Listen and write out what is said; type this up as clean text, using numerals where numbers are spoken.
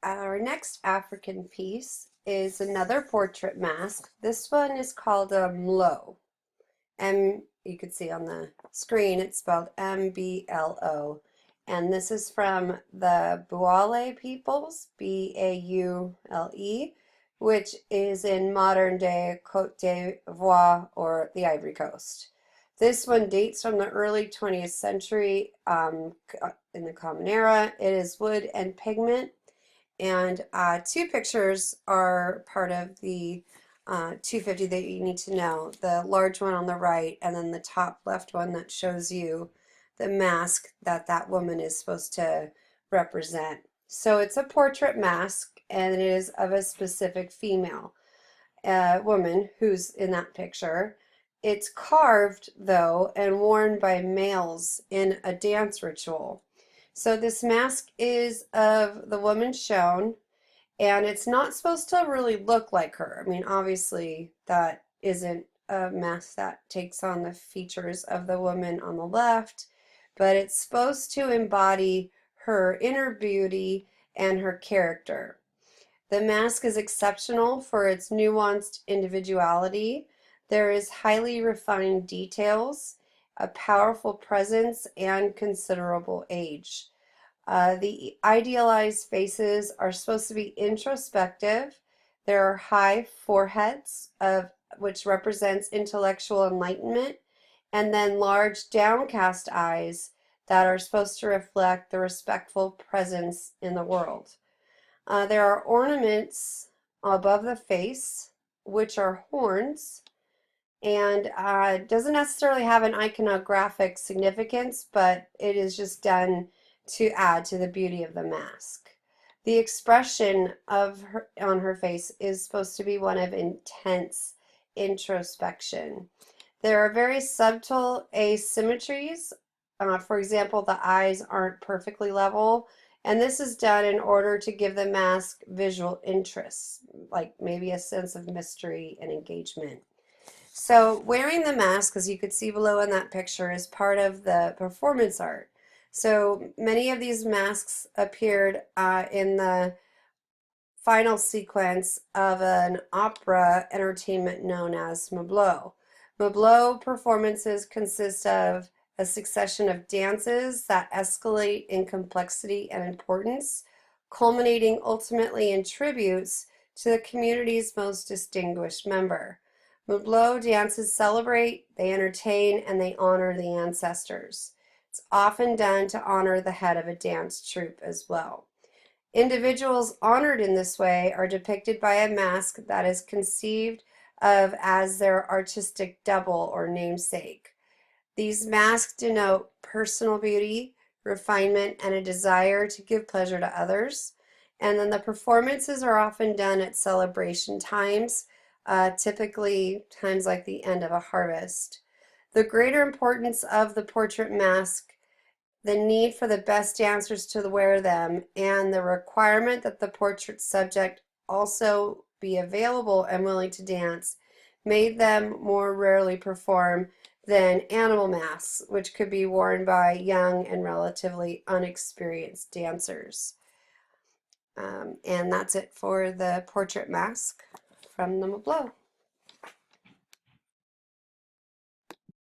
Our next African piece is another portrait mask. This one is called a Mblo. You can see on the screen it's spelled Mblo. And this is from the Bouale peoples, Baule, which is in modern day Cote d'Ivoire or the Ivory Coast. This one dates from the early 20th century in the Common Era. It is wood and pigment. And two pictures are part of the 250 that you need to know. The large one on the right and then the top left one that shows you the mask that that woman is supposed to represent. So it's a portrait mask and it is of a specific female woman who's in that picture. It's carved though and worn by males in a dance ritual. So this mask is of the woman shown, and it's not supposed to really look like her. I mean, obviously that isn't a mask that takes on the features of the woman on the left, but it's supposed to embody her inner beauty and her character. The mask is exceptional for its nuanced individuality. There is highly refined details, a powerful presence, and considerable age. The idealized faces are supposed to be introspective. There are high foreheads, which represents intellectual enlightenment, and then large downcast eyes that are supposed to reflect the respectful presence in the world. There are ornaments above the face, which are horns, and doesn't necessarily have an iconographic significance, but it is just done to add to the beauty of the mask. The expression of her on her face is supposed to be one of intense introspection. There are very subtle asymmetries. For example, the eyes aren't perfectly level, and this is done in order to give the mask visual interest, like maybe a sense of mystery and engagement. So wearing the mask, as you could see below in that picture, is part of the performance art. So many of these masks appeared in the final sequence of an opera entertainment known as Mblo. Mblo performances consist of a succession of dances that escalate in complexity and importance, culminating ultimately in tributes to the community's most distinguished member. Mblo dances celebrate, they entertain, and they honor the ancestors. It's often done to honor the head of a dance troupe as well. Individuals honored in this way are depicted by a mask that is conceived of as their artistic double or namesake. These masks denote personal beauty, refinement, and a desire to give pleasure to others. And then the performances are often done at celebration times, typically times like the end of a harvest. The greater importance of the portrait mask, the need for the best dancers to wear them, and the requirement that the portrait subject also be available and willing to dance made them more rarely perform than animal masks, which could be worn by young and relatively unexperienced dancers. And that's it for the portrait mask from the Mblo.